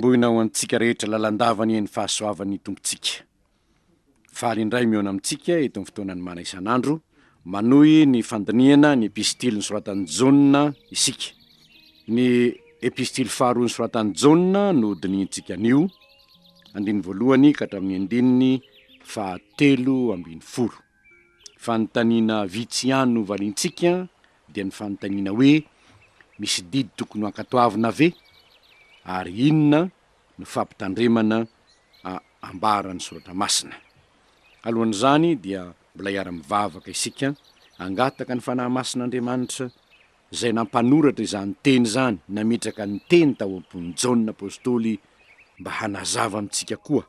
Boina ho antsika rehetra lalandavany ny fahasoavan'ny tompontsika. Faly indray miona amintsika eto amin'ny fotoanany mana isan'andro, manohy ny fandiniana ny epistily nosoratan'i Jaona isika. Ny epistily faharoa nosoratan'i Jaona no dinihintsika anio, andiny voalohany ka hatramin'ny andininy fahatelo ambin'ny folo. Fanontaniana vitsy ihany no valintsika dia ny fanontaniana hoe misy didy tokony ho ankatoavina ve? Ary inona no fampitandremana ambaran'ny soratra masina. Alohan'izany dia mbola iara-mivavaka isika angataka ny fanahy masin'Andriamanitra izay nampanoratra izany teny izany, nametraka ny teny tao am-pony Jaona apôstôly mba hanazava amintsika koa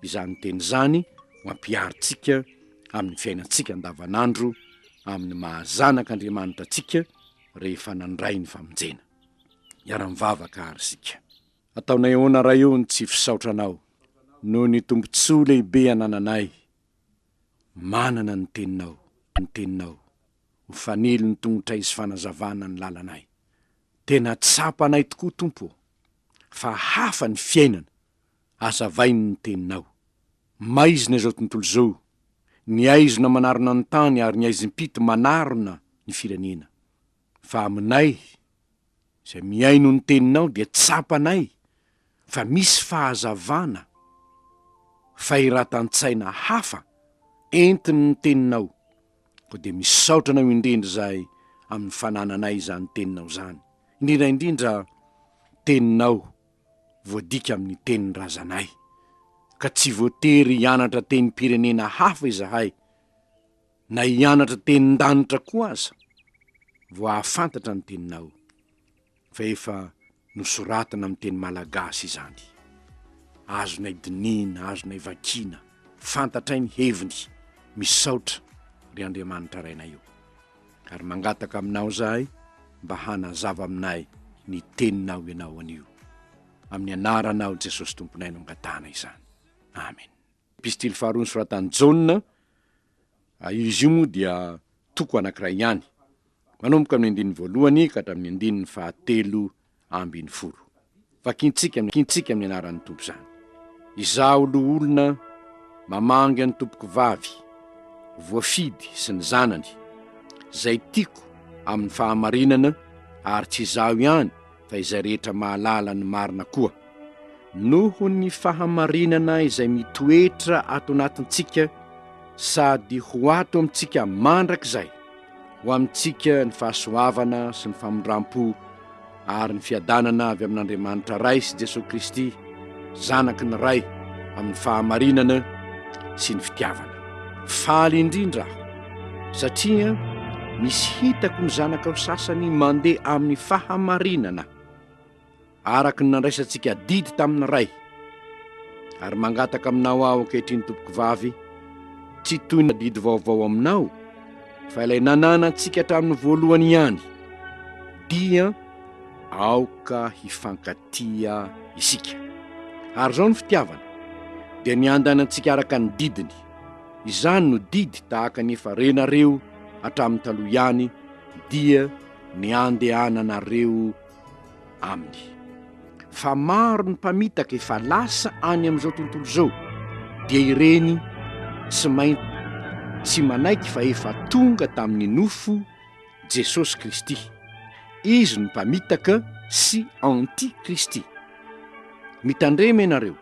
izany teny izany ho ampiaritsika amin'ny fiainantsika andavanandro, amin'ny mahazanak'Andriamanitra antsika rehefa nandray ny famonjena. Iara-mivavaka ary isika. Ataonay ahoana raha eo ny tsy fisaotranao, noho ny tombontsoa lehibe anananay, manana ny teninao, ho fanely ny tongotra izy fanazavana ny lalanay. Tena tsapanay tokoa Tompo, fa hafa ny fiainana, azavainy ny teninao. Maizina izao tontolo izao, ny aizona manarona ny tany ary ny aizimpito manarona ny firenena. Fa aminay, izay miaino ny teninao dia tsapanay, fa misy fahazavana, fahiran-tsaina hafa entiny ny teninao, ko dia misaotranao indrindra zahay amin'ny fanananay izany teninao izany. Indrindra teninao voadika amin'ny tenin'ny razanay, ka tsy voatery hianatra tenim-pirenena hafa izahay, na hianatra tenin-danitra koa aza, vao ahafantatra ny teninao, fa efa nosoratana amin'ny teny malagasy izany. Azonay dinina, azonay vakiana, fantatray ny heviny, misaotra ry Andriamanitra rainay io. Ary mangataka aminao zahay mba hanazava aminay ny teninao ianao anio. Amin'ny anaranao Jesosy Tomponay no angatana izany. Amen. Epistily faharoa nosoratan'i Jaona, izy io moa dia toko anankiray ihany. Manomboka amin'ny andininy voalohany ka hatramin'ny andininy fahatelo ambin'ny folo. Vakintsika amin'ny anaran'ny Tompo izany. Izaho olona mamangy ny tompoko vavy, voafidy sy ny zanany, izay tiako amin'ny fahamarinana, ary tsy izaho ihany fa izay rehetra mahalala ny marina koa, noho ny fahamarinana izay mitoetra ato anatintsika, sady ho ato amintsika mandrakizay, ho amintsika ny fahasoavana sy ny famondram-po ary ny fiadanana avy amin'Andriamanitra Ray sy Jesosy Kristy, Zanaky ny Ray, amin'ny fahamarinana sy ny fitiavana. Faly indrindra aho, satria misy hitako ny zanakao sasany mandeha amin'ny fahamarinana, araka ny nandraisantsika didy tamin'ny Ray. Ary mangataka aminao aho ankehitriny tompoko vavy, tsy toy ny didy vaovao aminao, fa ilay nananantsika hatramin'ny voalohany ihany, dia aoka hifankatia isika. Ary zao ny fitiavana, dia ny andanantsika araka ny didiny, izany no didy tahaka ny efa renareo hatramin'ny taloha ihany, dia ny andehananareo aminy. Fa maro ny mpamitaka efa lasa any amin'izao tontolo izao, dia ireny tsy manaiky fa efa tonga tamin'ny nofo Jesosy Kristy. Izy ny mpamitaka sy anti-Kristy. Mitandrema ianareo,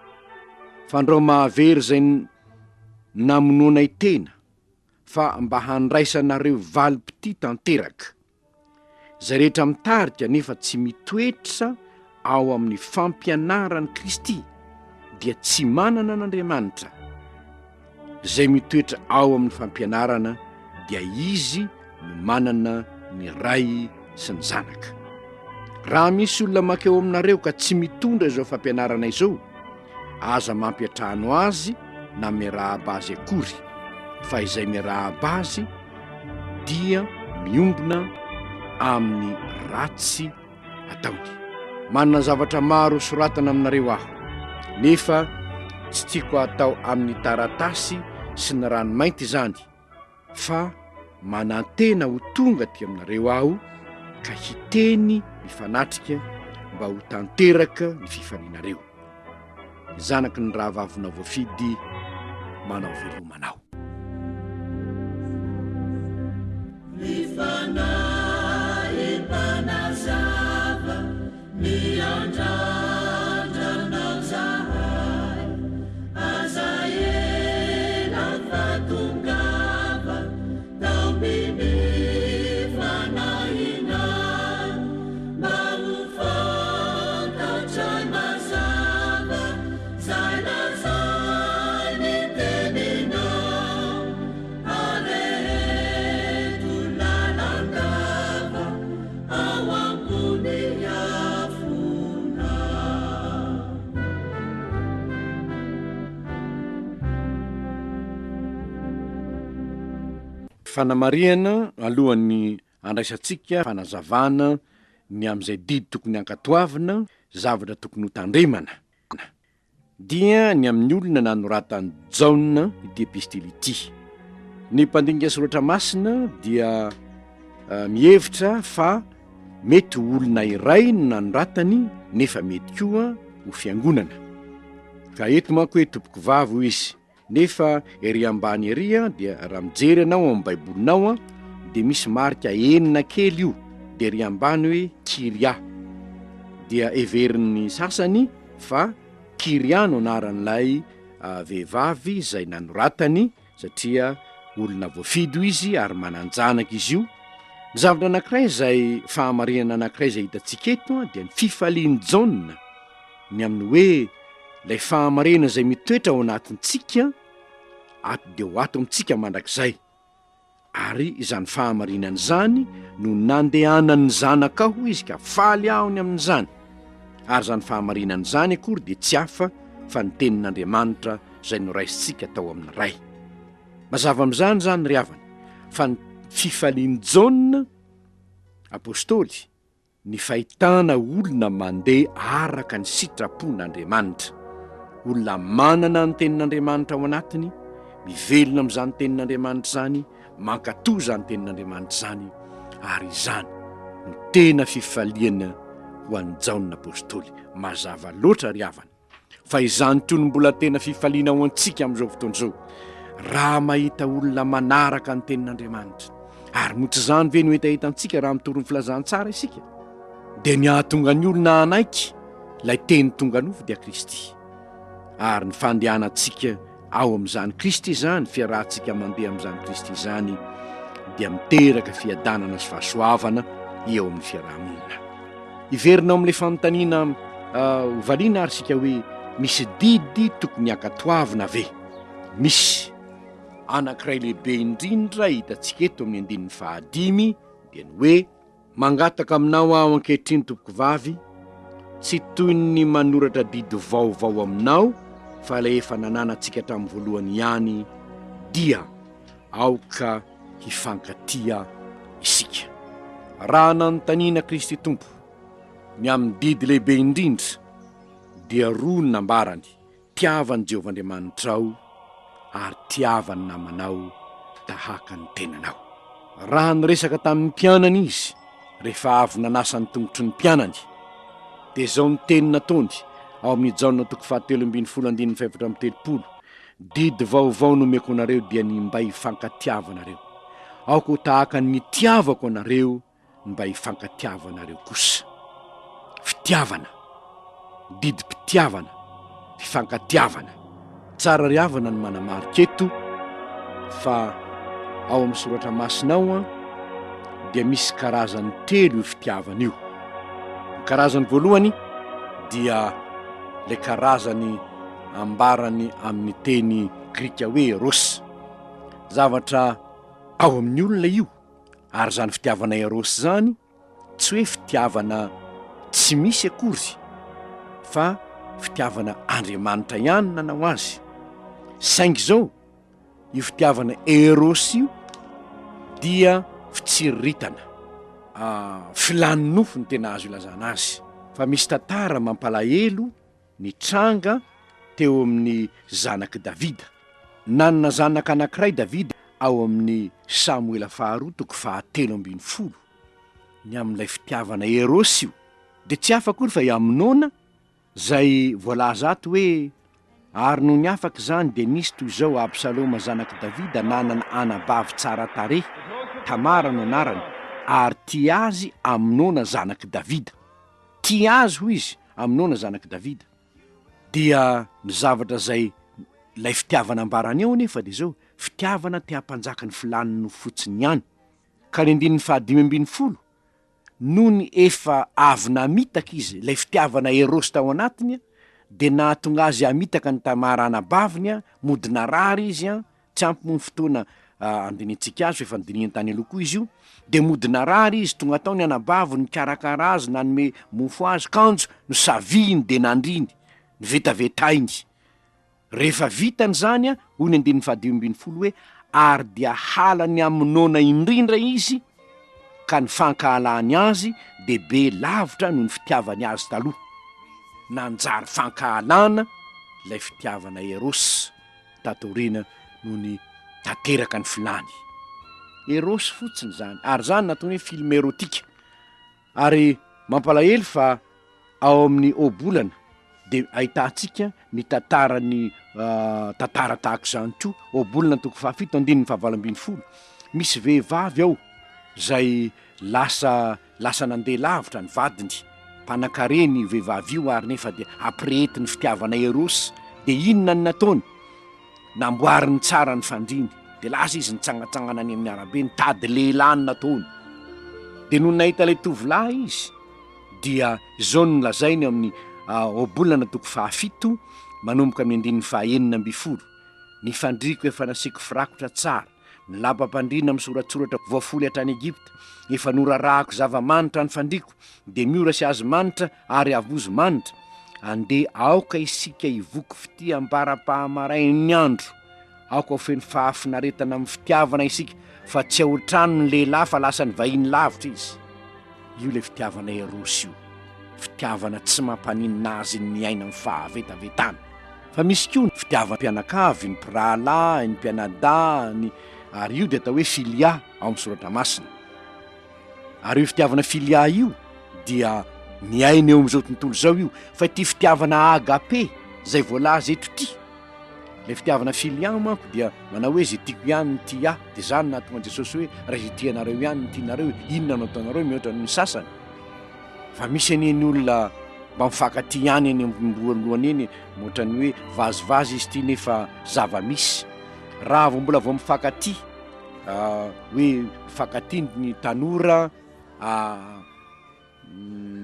fa andreo mahavery izay namonoanay tena, fa mba handraisanareo valim-pity tanteraka, izay rehetra mitarika nefa tsy mitoetra ao amin'ny fampianaran'i Kristy, dia tsy manana an'Andriamanitra. Izay mitoetra ao amin'ny fampianarana, dia izy no manana ny Ray sy ny Zanaka. Raha misy olona makeo aminareo ka tsy mitondra izao fampianarana izao, aza mampiatrano azy na miarahaba azy akory, fa izay miarahaba azy dia miombona amin'ny ratsy ataony. Manana zavatra maro soratana aminareo aho, nefa tsy tiako atao amin'ny taratasy sy ny ranomainty izany, fa manantena ho tonga ty aminareo aho, ka hiteny mifanatrika mba ho tanteraka ny fifanianareo. zanaky ny raha vavina voafidy manao velomanao. Fanamariana alohan'ny andraisantsika fanazavana ny am'izay didy tokony ankatoavina zavatra tokony ho tandremana dia ny amin'ny olona nanoratany Jaona ity epistily ity. Ny mpandinika soratra masina dia mihevitra fa mety olona iray no nanoratany nefa mety koa ho fiangonana. Ka eto manko hoe tompoko vavo izy. Nefa ery ambany ery dia raha mijery anao amin'ny baibolinao dia misy marika enina kely io, dia ery ambany hoe Kiria. Dia everin'ny sasany fa Kiria no anaran'ilay vehivavy izay nanoratany satria olona voafidy izy ary mananjanaka izy io. Ny zavatra anankiray izay fahamarinana anankiray izay hitantsika eto dia ny fifalian'i Jaona ny amin'ny hoe lay fahamarena izay mitoetra ao anatintsika ato dia ho ato amintsika mandrakizay. Ary izany fahamarinana izany no nandehanan'ny zanaka aho izy ka faly ahony amin'izany. Ary izany fahamarinana izany akory dia tsy hafa fa ny tenin'Andriamanitra izay noraisintsika tao amin'ny ray. Mazava amin'izany zany ry havana fa ny fifalian'i Jaona apôstôly ny fahitana olona mandeha araka ny sitrapon'Andriamanitra, olona manana ny tenin'Andriamanitra ao anatiny, mivelona amin'izany tenin'Andriamanitra zany, mankatoa zany tenin'Andriamanitra zany, ary izany no tena fifaliana ho an'ny Jaona apôstôly. Mazava loatra ry havana fa izany toy no mbola tena fifaliana ho antsika amin'izao fotoan'izao raha mahita olona manaraka ny tenin'Andriamanitra. Ary moa tsy izany ve no hitantsika raha mitorony filazantsara isika dia ny ahatonga ny olona anaiky lay teny tonga nofo dia Kristy. Ary ny fandehanantsika ao amin'izany Kristy izany, fiarahantsika mandeha amin'izany Kristy izany dia miteraka fiadanana sy fahasoavana eo amin'ny fiarahamonina. Iverinao amin'ilay fanontaniana hovaliana ary sika hoe misy didy tokony ankatoavina ve? Misy anankiray lehibe indrindra hitantsika eto amin'ny 5 dia ny hoe mangataka aminao aho ankehitriny tompoko vavy, tsy toy ny manoratra didy vaovao aminao fa ilay efa nananantsika tamin'ny voalohany ihany, dia aoka hifankatia isika. Raha nanontaniana Kristy Tompo ny amin'ny didy lehibe indrindra dia roa ny nambarany: tiavany Jehovah Andriamanitrao ary tiavany namanao tahaka ny tenanao. Raha niresaka tamin'ny mpianany izy rehefa avy nanasa ny tongotry ny mpianany dia izao ny teny nataony ao amin'ny Jaona 7:7-8: didy vaovao nomeko anareo dia ny mba hifankatiavanareo. Aoko ho tahaka ny nitiavako anareo mba hifankatiavanareo kosa. Fitiavana, didim-pitiavana, fifankatiavana. Tsara ry havana ny manamarika eto fa ao amin'ny soratra masinao dia misy karazany 3 io fitiavana io. Ny karazany voalohany dia le karazany ambarany amin'ny teny grika hoe eros, zavatra ao amin'ny olona io. Ary zany fitiavana eros zany tsy hoe fitiavana tsy misy akory fa fitiavana Andriamanitra ihany nanao azy. Saingy zao io fitiavana eros io dia fitsiriritana, filany nofo ny tena azo ilazana azy. Fa misy tantara mampalahelo nitranga teo amin'ny zanaky Davida. Nanana zanaka anankiray Davida ao amin'ny Samuela 2:7 ny amin'ilay fitiavana eros io. Dia tsy hafa akory fa iaminona zay voalaza ato hoe ary noho ny afaka zany de nisy toy izao Absaloma zanaky Davida nanana anabavy tsara tare Tamara no anarany ary tia azy Aminona zanaky Davida, tia azy hoy izy Aminona zanaky Davida. Dia ny zavatra zay lay fitiavana ambarany eo nefa de zao fitiavana te hampanjaka ny filaniny no fotsiny ihany. Ka ny 110 noho ny efa avy namitaka izy lay fitiavana Erosy tao anatiny de nahatonga azy amitaka ny Tamara anabaviny a mody narary izy a tsy ampy ny fotoana andinitsika azy efa ndiniany tany aloha koa izy io de mody narary izy tonga tao ny anabaviny nikarakara azy nanome mofo azy kanjo no saviny de nandriny ny vetavetainy. Rehefa vitany zany a hoy ny 110 hoe ary dia halany Aminona indrindra izy ka ny fankahalany azy de be lavitra noho ny fitiavany azy taloha. Nanjary fankahalana lay fitiavana Erosy tatorina noho ny tateraka ny filany. Erosy fotsiny zany ary zany natao hoe film érotique ary mampalahelo fa ao amin'ny obolana de ahitantsika ny tantarany tantara tahaka zany to obolana toko 7:12 misy vehivavy ao zay lasa nandeha lavitra ny vadiny mpanan-kareny vehivavy io ary nefa de aprety ny fitiavana Erosy de inona ny nataony namboariny tsara ny fandriny de lasa izy nitsangatsangana any amin'ny arabe nitady lehilahy nataony de noho nahita lay tovolahy izy dia izao no lazainy amin'ny obolana toko 7 manomboka amin'ny 1:9 ny fandriko efa nasiako firakotra tsara ny lapa-pandriana misoratsoratra voafoly hatrany Egypta efa norarahako zava-manitra ny fandriko de miora sy azy manitra ary avozo manitra ande aoka isika ivoky fity ambara-pahamaray ny andro aoka ho feno fahafinaretana amin'ny fitiavana isika fa tsy aotrano ny lehilahy fa lasa ny vahiny lavitra izy. Io le fitiavana Erosy io fitiavana tsy mampaninina azy ny aina amin'ny fahavetavetana. Fa misy koa ny fitiavam-pianakavy, ny pirahalahy, ny mpianadahy, ary io de atao hoe filia ao amin'ny soratra masina. Ary io fitiavana filia io dia ny aina eo amin'izao tontolo zao io fa ity fitiavana agape zay voalaza eto ty le fitiavana filia manko dia manao hoe zay tiako ihany ny tia de zany nahatonga Jesosy hoe raha zay tianareo ihany ny tianareo inona no ataonareo mihoatra ny sasany. Fa misy aneny olona mba mifankaty ihany eny ambolohany eny motrany hoe vazivazy izy ty nefa zava-misy raha mbola vao mifankaty hoe mifankaty ny tanora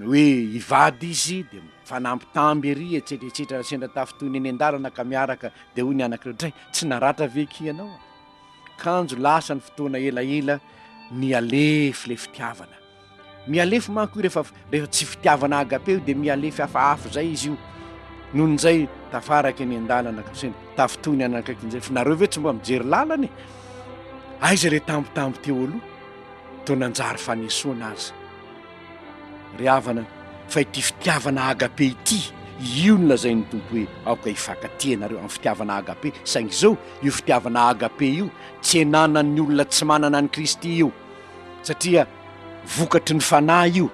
hoe ivady izy de fanampitamby ery etsetretra sendra tafitoiny eny an-dalana ka miaraka de hoy ny anakireo dray tsy naratra veky ianao kanjo lasa ny fotoana elaela mialefy le fitiavana mialefy manko io rehefa tsy fitiavana agape io de mialefy hafahafa zay izy io noho nzay tafaraky eny an-dalana sendra tafitoiny anakaiky nzay fa nareo ve tsy mba mijery lalana aiza le tampotampo teo aloha to nanjary fanesoana azy ry havana fa ity fitiavana agape ity io no lazainy tompo hoe aoka hifankaty anareo amin'ny fitiavana agape saingy zao io fitiavana agape io tsy enanany olona tsy manana ny Kristy io satria vokatry ny fanahy io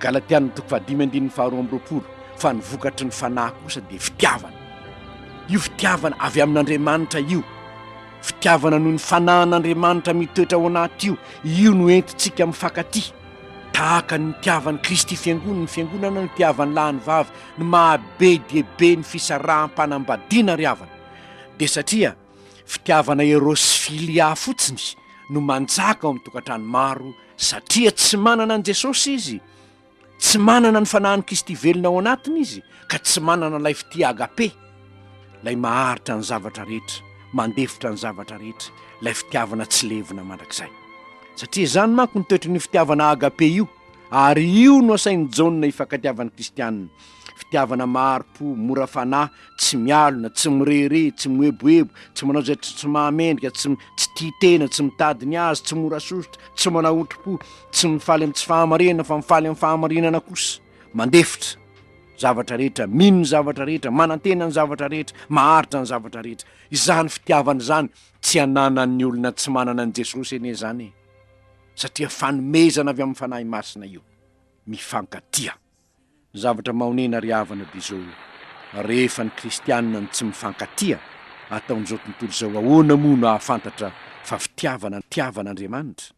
Galatiana toko 5:12 fa ny vokatry ny fanahy kosa de fitiavana. Io fitiavana avy amin'Andriamanitra io fitiavana noho ny fanahin'Andriamanitra mitoetra ao anaty io no entintsika mifankaty tahaka ny tiavan'ny Kristy fiangonana, ny fiangonana ny tiavan'ny lahy ny vavy ny mahabe dia be ny fisarahampanambadiana ry havana de satria fitiavana Erosy filia fotsiny no manjaka ao amin'ny tokantrano maro satria tsy manana an Jesosy izy, tsy manana ny fanahin'ny Kristy velona ao anatiny izy ka tsy manana lay fitia agape lay maharitra ny zavatra rehetra mandefitra ny zavatra rehetra lay fitiavana tsy levina mandrakizay satria zany manko nitoetry ny fitiavana agape io ary io no asainy Jaona ifankatiavan'ny kristianina fitiavana maro-po mora fanahy tsy mialona tsy mirere tsy moeboebo tsy manao zay tsy mahamendrika tsy tia tena tsy mitady ny azy tsy mora sosotra tsy manao otro-po tsy mifaly amin'ny tsy fahamarinana fa mifaly amin'ny fahamarinana kosa mandefitra zavatra rehetra mino ny zavatra rehetra manantena ny zavatra rehetra maharitra ny zavatra rehetra izany fitiavana zany tsy ananan'ny olona tsy manana an Jesosy ene zany satria fanomezana avy amin'ny fanahy masina io mifankatia zavatra maonena ry havana dia zao rehefa ny kristianina ny tsy mifankatia ataon'izao tontolo izao ahoana moa no ahafantatra fa fitiavana Andriamanitra.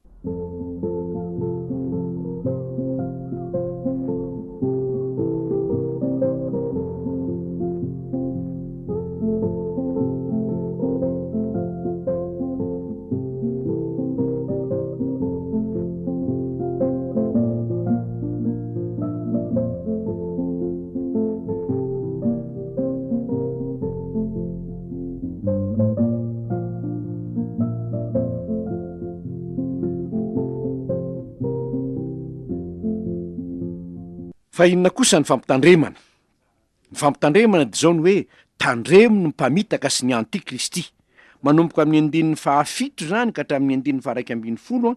Fa inona kosa ny fampitandremana? Ny fampitandremana dia zao ny hoe tandremo ny mpamitaka sy ny antikristy. Manomboka amin'ny andinin'ny fahafito zany ka hatramin'ny andinin'ny faha 150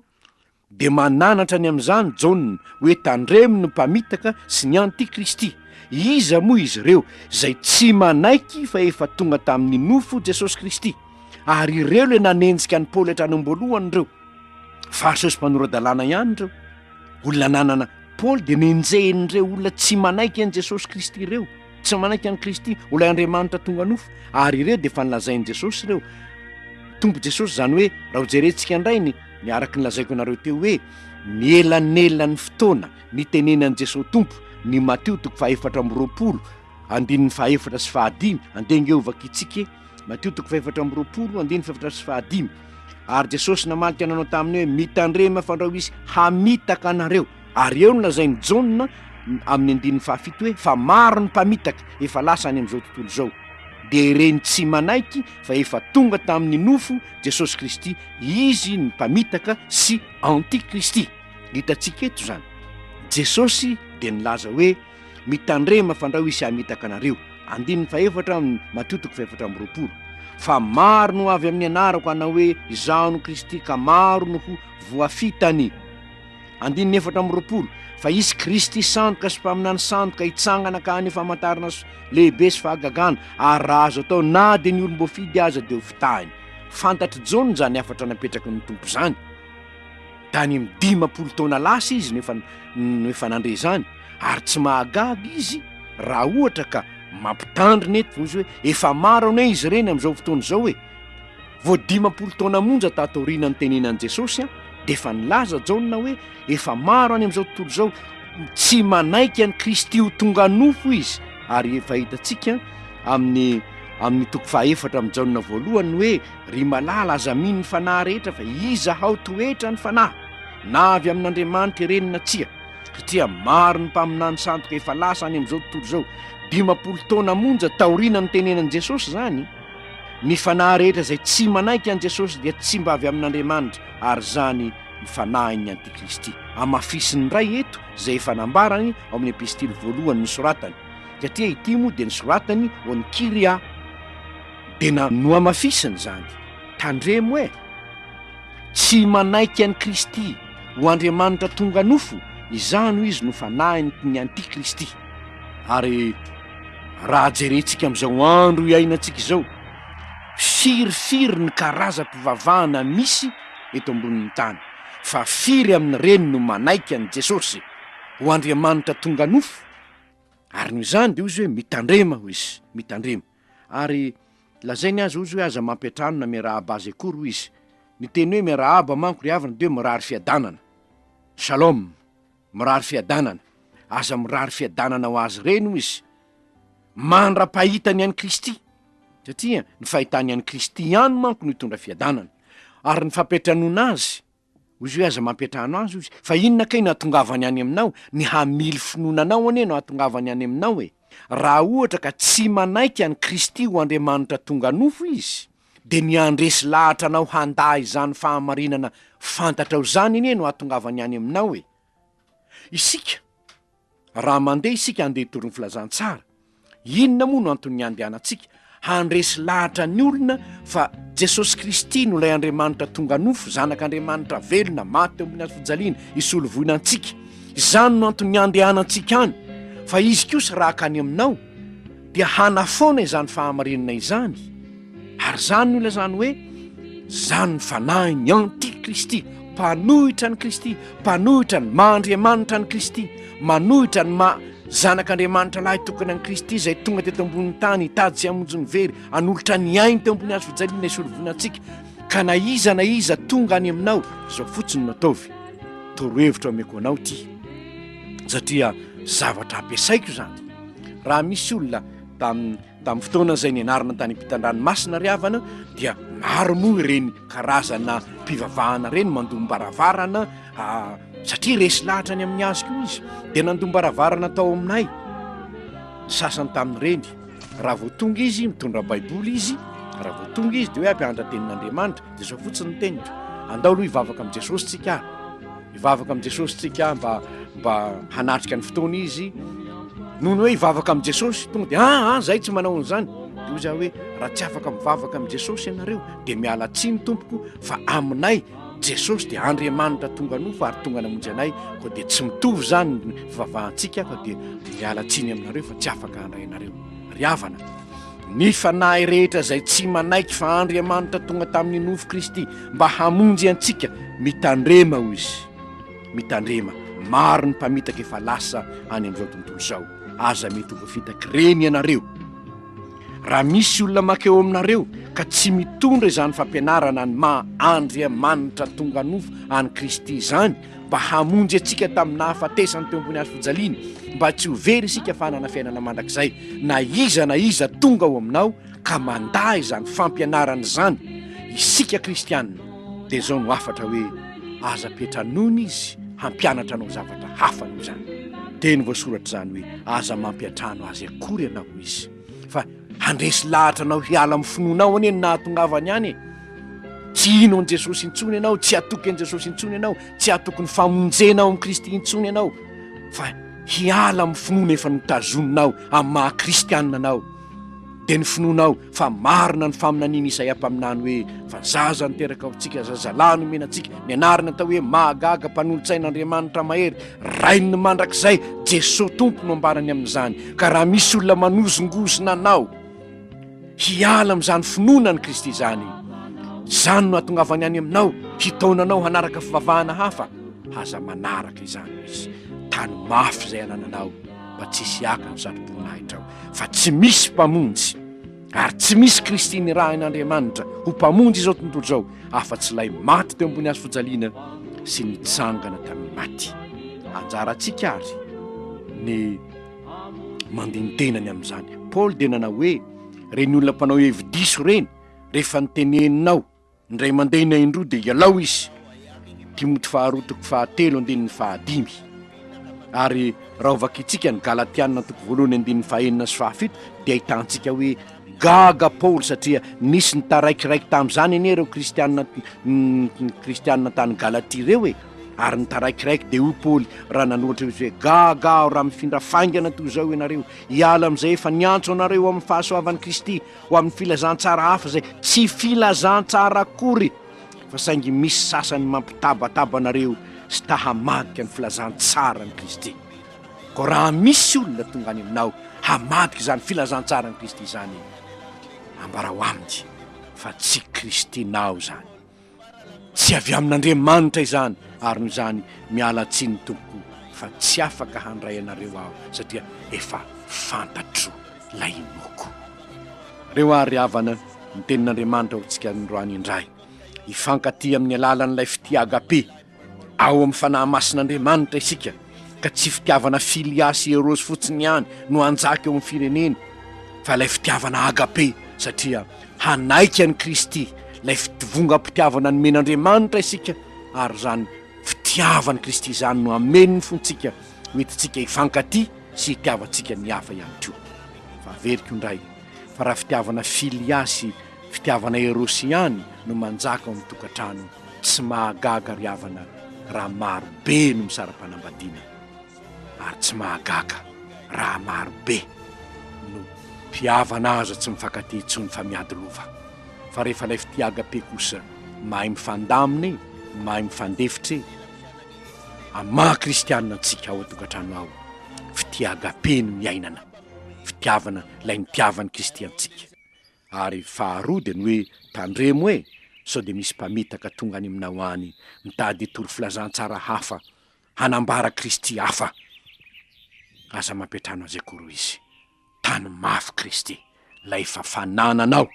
dia mananatra ny amin'izany Jaona hoe tandremo ny mpamitaka sy ny antikristy. Iza moa izy ireo zay tsy manaiky fa efa tonga tamin'ny nofo Jesosy Kristy, ary ireo le nanenjika ny Paoly hatrany am-boalohany ireo. Fariseo sy mpanoradalàna ihany ireo. Olona nanana Paoly dia nenjehin'ireo olona tsy manaiky an'i Jesosy Kristy ireo, tsy manaiky an'i Kristy, olay Andriamanitra tonga nofo, ary ireo dia fa nilazain'i Jesosy ireo. Tompo Jesosy zany hoe raha ho jerentsika indray ny araky ny lazaiko anareo teo hoe ny elanelan'ny fotoana nitenenan'i Jesosy Tompo ny Mateo 4:20, andininy 4 sy 5, andenge ovakitsika Mateo 4:20, andininy 4 sy 5. Ary Jesosy namalika nanao taminy hoe mitandrema fandrao izy hamitaka anareo. Ary eo nolazain'ny Jaona amin'ny andininy 7 hoe fa maro ny mpamitaka efa lasa any amin'izao tontolo izao, dia ireny tsy manaiky fa efa tonga tamin'ny nofo Jesosy Kristy, izy ny mpamitaka sy antikristy. Hitantsika eto zany Jesosy dia nilaza hoe mitandrema fandrao izy hamitaka anareo, andininy 4 Mateo 4:20, fa maro no avy amin'ny anarako ana hoe izaho no Kristy ka maro no ho voafitany. Andininy 4:20, fa izy Kristy sandoka sy mpaminany sandoka hitsangana ka any famantarana lehibe sy fahagagana, ary raha azo atao na dia ny olom-boafidy aza dia ho fitahiny. Fantatry Jaona zany afatra napetraky ny tompo zany. Tany amin'ny 50 taona lasa izy nefa nandre zany, ary tsy mahagaga izy raha ohatra ka mampitandry neto izy hoe efa maro ane izy ireny amin'izao fotoana izao hoe vo 50 taona monja tatoriana ny tenenan'i Jesosy dia efa nilaza Jaona hoe efa maro any amin'izao tontolo izao tsy manaiky an'i Kristy ho tonga nofo izy. Ary efa hitantsika amin'ny 4 amin'ny Jaona voalohany hoe ry malala aza mino ny fanahy rehetra fa iza hao toetra ny fanahy, na avy amin'Andriamanitra ireny na tsia, satria maro ny mpaminany sandoka efa lasa any amin'izao tontolo izao. 50 taona monja taoriana ny tenenan'i Jesosy zany. Ny fanahy rehetra zay tsy manaiky an'i Jesosy dia tsy mba avy amin'Andriamanitra, ary zany ny fanahin'ny antikristy. Amafisiny ray eto zay efa nambarany ao amin'ny epistily voalohany nisoratany, satria ity moa dia nisoratany ho an'ny Kiria, dia no amafisiny zany tandremo hoe tsy manaiky an'i Kristy ho Andriamanitra tonga nofo, izany ho izy no fanahiny ny antikristy. Ary raha jerentsika amin'izao andro iainantsika izao, firy ny karazam-pivavahana misy eto ambonin'ny tany, fa firy amin'ny reny no manaiky an'i Jesosy ho Andriamanitra tonga nofo. Ary noho izany dia ozy hoe mitandrema ho izy, mitandrema. Ary lazainy azy ozy hoe aza mampiatrano na miarahaba azy akory ho izy. Ny teny hoe miarahaba manko ry havana dia mirary fiadanana. Shalom, mirary fiadanana. Aza mirary fiadanana ho azy reny ho izy, mandra-pahitany an'i Kristy, satria ny fahitany an'i Kristy ihany manko no hitondra fiadanana. Ary ny fampiatranoana azy ozy hoe aza mampiatrano azy ozy, fa inona kay no hatongavany any aminao? Ny hamily finoananao anie no hatongavany any aminao e. Raha ohatra ka tsy manaiky an'i Kristy ho Andriamanitra tonga nofo izy, dia ny andresy lahatra anao handaa izany fahamarinana fantatra ho zany ine no hatongavany any aminao e. Isika raha mandeha isika andeha hitory ny filazantsara, inona moa no antony andehanantsika? Handresy lahatra ny olona fa Jesosy Kristy no ilay Andriamanitra tonga nofo, zanak'Andriamanitra velona, maty amin'ny hazo fijaliana, isolovoina antsika. Izany no antony andehanantsika any. Fa izy kosa raha ka any aminao dia hanafoana izany fahamarinana izany. Ary zany no ilazany hoe zany ny fanahiny antikristy, mpanohitra ny Kristy, mpanohitra ny mahandriamanitra ny Kristy, manohitra ny zanak'Andriamanitra lahy tokana any Kristy zay tonga teto ambonin'ny tany hitady sy hamonjy ny very hanolotra ny ainy teo ambony hazo fijaliana isolovonatsika ka na iza tonga any aminao zao fotsiny nataovy torohevitra ameko anao ty satria zavatra ampiasaiko zany raha misy olona tamin'ny fotoana zay nianarana tany ampitan-dranomasina ry havana dia maro moa ireny karazana mpivavahana reny mandombaravarana satria resy lahatra any amin'ny azoko izy dia nandombaravarana tao aminay sasany tamin'ireny raha vao tonga izy mitondra baiboly izy raha vao tonga izy dia hoe ampianatra tenin'Andriamanitra dia zao fotsiny ny tenitra andao aloha hivavaka amin'i Jesosy tsika hivavaka amin'i Jesosy tsika mba hanatrika ny fotoana izy noho ny hoe hivavaka amin'i Jesosy tonga dia zay tsy manao an'izany dia ozy hoe raha tsy afaka mivavaka amin'i Jesosy ianareo dia miala tsiny tompoko fa aminay Jesosy dia Andriamanitra tonga nofo ary tonga namonjy anay koa dia tsy mitovy zany ny fivavahantsika ka dia miala tsiny aminareo fa tsy afaka handray anareo ry havana ny fanahy rehetra zay tsy manaiky fa Andriamanitra tonga tamin'ny nofo Kristy mba hamonjy antsika mitandrema hoy izy mitandrema maro ny mpamitaka efa lasa any amin'izao tontolo zao aza mety ho fitaky reny ianareo raha misy olona makeo aminareo ka tsy mitondra izany fampianarana ny maha Andriamanitra tonga nofo any Kristy zany mba hamonjy antsika tamin'ny nahafatesany teo ambony hazo fijaliana mba tsy ho very isika fanana fiainana mandrakizay na iza tonga ao aminao ka manday izany fampianarana izany isika kristianina dia zao no afatra hoe aza petranony izy hampianatra anao zavatra hafa noho izany teny voasoratra zany hoe aza mampiatrano azy akory ianao izy fa handresy lahatra anao hiala amin'ny finoanao anie ny nahatongavany any tsy ino an Jesosy intsony ianao tsy atoky an Jesosy intsony ianao tsy atoky ny famonjenao amin'ny Kristy intsony ianao fa hiala amin'ny finoana efa notazoninao amin'ny maha kristianina anao dia ny finoanao fa marina ny faminaniana Isaia mpaminany hoe fa zaza niteraka ao tsika zazalahy no menantsika ny anarana atao hoe mahagaga mpanolotsain'Andriamanitra mahery rainy mandrakizay Jesosy tompo no ambarany amin'izany ka raha misy olona manozongozona anao hiala amin'izany finoana ny Kristy zany no atongavany any aminao hitaonanao hanaraka fivavahana hafa aza manaraka izany izy tany mafy zay anananao mba tsisy aka ny sarom-boninahitra ao fa tsy misy mpamonjy ary tsy misy Kristy ny rahan'Andriamanitra ho mpamonjy izao tontolo zao afa-tsy lay maty teo ambony hazo fijaliana sy nitsangana tamin'ny maty anjarantsika ary ny mandini-tenany amin'izany Paoly dia nanao hoe reny olona mpanao hevi-diso reny rehefa niteneninao indray mandeha na indroa dia ialao izy Timoty 2:7-5 ary raha ovakitsika ny Galatiana 2:1-7 dia ahitantsika hoe gaga Paoly satria nisy ny taraikiraiky tamin'izany anie ireo kristianina tany Galatia reo ary ny taraikiraiky dia hoy Paoly raha nanoatra izy hoe gaga aho raha mifindra faingana toy izao ianareo hiala amin'izay efa niantso anareo amin'ny fahasoavan'i Kristy ho amin'ny filazantsara hafa zay tsy filazantsara akory fa saingy misy sasany mampitabataba anareo sy tahamadika ny filazantsara ny Kristy ko raha misy olona tonga any aminao hamadika izany filazantsara ny Kristy zany ambara ho aminy fa tsy kristinao zany tsy avy amin'Andriamanitra izany ary noho izany miala tsiny tompoko fa tsy afaka handray anareo aho satria efa fantatro lay moko reo ary havana ny tenin'Andriamanitra hoantsika androany indray hifankaty amin'ny alalan'ilay fitiagape ao amin'ny fanahy masin'Andriamanitra isika ka tsy fitiavana filiasy erosy fotsiny ihany no anjaka eo amin'ny firenena fa ilay fitiavana agape satria hanaika ny Kristy ilay fitivonga-pitiavana nomen'Andriamanitra isika ary zany fitiavany Kristy izany no ameny ny fontsika hoentintsika hifankaty sy hitiavantsika ny hafa ihany koa fa veriko indray fa raha fitiavana filiasy fitiavana erosy ihany no manjaka ao amin'ny tokantrano tsy mahagaga ry havana raha maro be no misara-panambadiana ary tsy mahagaga raha maro be no mpiavana aza tsy mifankaty intsony fa miady lova fa rehefa ilay fitiagape kosa mahay mifandamina mahay mifandefitra amaha kristianina antsika ao atokantrano ao fitiagape no miainana fitiavana ilay nitiavan'ny Kristy antsika ary faharoa dia ny hoe tandremo sao dia misy mpamitaka tonga any aminao any mitady hitory filazantsara hafa hanambara Kristy hafa aza mampiatrano azy akoro izy. Tany mafy Kristy, lay fafanananao,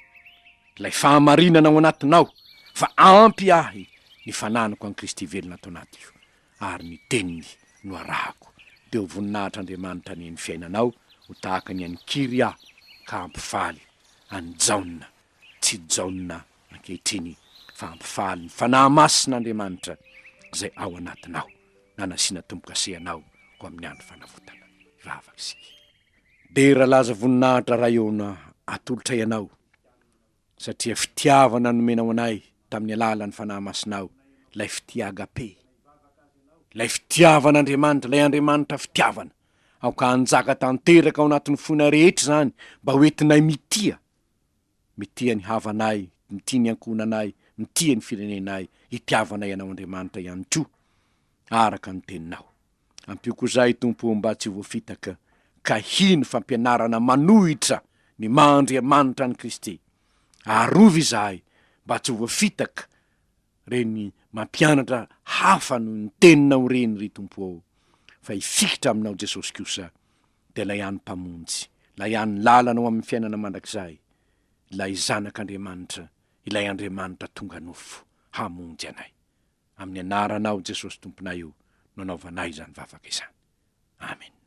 lay fahamarinana ao anatinao, fa ampy ahy ny fananako an Kristy velona ato anaty io, ary ny teniny no arahako. Deo voninahitra Andriamanitra ny fiainanao ho tahaka ny any Kiria ka ampifaly any tsy jaona ankehitriny, fa ampifaly ny fanahy masin'Andriamanitra zay ao anatinao, nanasiana tombo-kasehanao ko amin'ny andro fanavotana. Vavaka isika. Dera laza voninahitra rayona atolotra ianao, satria fitiavana nomenao anay tamin'ny alalan'ny fanahy masinao, lay fitiagape, lay fitiavan'Andriamanitra, lay Andriamanitra fitiavana, ao ka anjaka tanteraka ao anatin'ny fona rehetra zany, mba hoentinay mitia ny havanay, mitia ny ankonanay, mitia ny firenenay, hitiavanay ianao Andriamanitra ihany koa, araka ny teninao. Ampioko zay Tompo mba tsy voafitaka, ka hino fampianarana manohitra ny maha-Andriamanitra ny Kristy. Arovy izahay mba tsy voafitaka reny mampianatra hafa no ny teninao reny ry Tompo, fa hifikitra aminao Jesosy kosa, de lay any mpamonjy, lay any lalanao amin'ny fiainana mandrakizay, ilay zanak'Andriamanitra, ilay Andriamanitra tonga nofo hamonjy anay. Amin'ny anaranao Jesosy Tomponay io, no anaovanay zany vavaka izany. Amen.